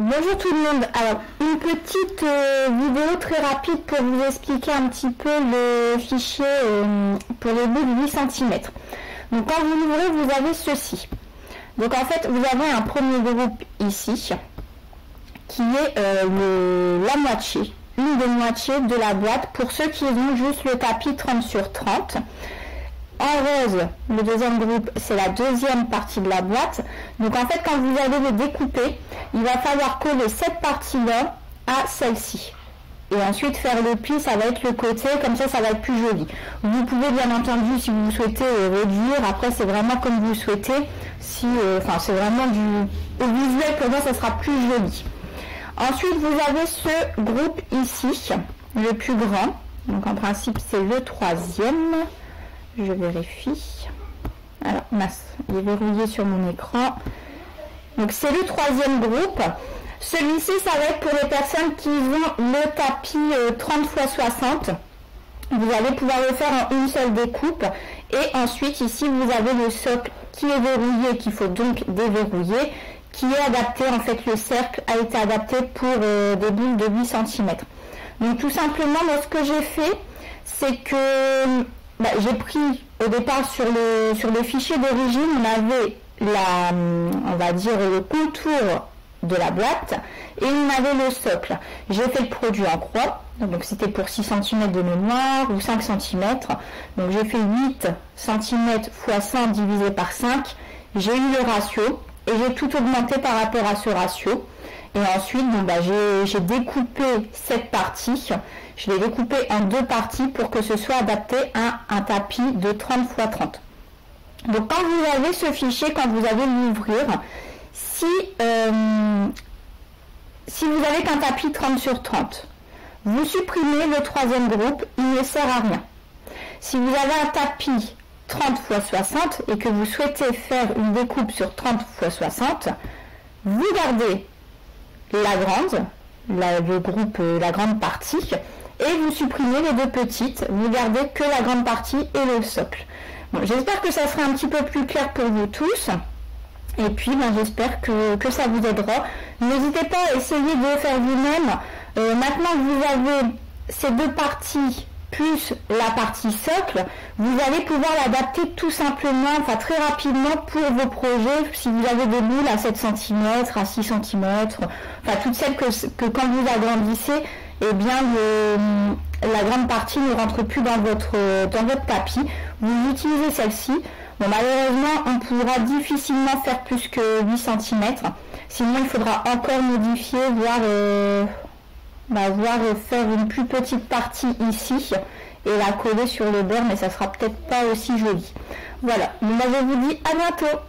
Bonjour tout le monde. Alors, une petite vidéo très rapide pour vous expliquer un petit peu le fichier pour les bouts de 8 cm. Donc, quand vous l'ouvrez, vous avez ceci. Donc, en fait, vous avez un premier groupe ici qui est la moitié, une des moitiés de la boîte pour ceux qui ont juste le tapis 30 sur 30. En rose, le deuxième groupe, c'est la deuxième partie de la boîte. Donc en fait, quand vous allez le découper, il va falloir coller cette partie-là à celle-ci. Et ensuite faire le pli, ça va être le côté, comme ça va être plus joli. Vous pouvez bien entendu, si vous souhaitez réduire, après c'est vraiment comme vous souhaitez. Si, c'est vraiment au visuel, pour moi ça sera plus joli. Ensuite, vous avez ce groupe ici, le plus grand. Donc en principe, c'est le troisième. Je vérifie. Alors, mince, il est verrouillé sur mon écran. Donc, c'est le troisième groupe. Celui-ci, ça va être pour les personnes qui ont le tapis 30 x 60. Vous allez pouvoir le faire en une seule découpe. Et ensuite, ici, vous avez le socle qui est verrouillé, qu'il faut donc déverrouiller, qui est adapté. En fait, le cercle a été adapté pour des boules de 8 cm. Donc, tout simplement, moi, ce que j'ai fait, c'est que j'ai pris au départ sur le fichier d'origine, on avait on va dire le contour de la boîte et on avait le socle. J'ai fait le produit en croix, donc c'était pour 6 cm de mémoire ou 5 cm. Donc j'ai fait 8 cm x 100 divisé par 5. J'ai eu le ratio et j'ai tout augmenté par rapport à ce ratio. Et ensuite, j'ai découpé cette partie. Je l'ai découpé en deux parties pour que ce soit adapté à un tapis de 30 x 30. Donc quand vous avez ce fichier, quand vous allez l'ouvrir, si vous avez qu'un tapis 30 sur 30, vous supprimez le troisième groupe, il ne sert à rien. Si vous avez un tapis 30 x 60 et que vous souhaitez faire une découpe sur 30 x 60, vous gardez la grande partie, et vous supprimez les deux petites, vous gardez que la grande partie et le socle. Bon, j'espère que ça sera un petit peu plus clair pour vous tous, et puis j'espère que ça vous aidera. N'hésitez pas à essayer de le faire vous-même. Maintenant que vous avez ces deux parties plus la partie socle, vous allez pouvoir l'adapter tout simplement, très rapidement pour vos projets. Si vous avez des boules à 7 cm, à 6 cm, toutes celles que quand vous agrandissez, la grande partie ne rentre plus dans votre tapis. Vous utilisez celle-ci. Bon, malheureusement, on pourra difficilement faire plus que 8 cm. Sinon, il faudra encore modifier, voire faire une plus petite partie ici et la coller sur le bord, mais ça sera peut-être pas aussi joli. Voilà, je vous dis à bientôt.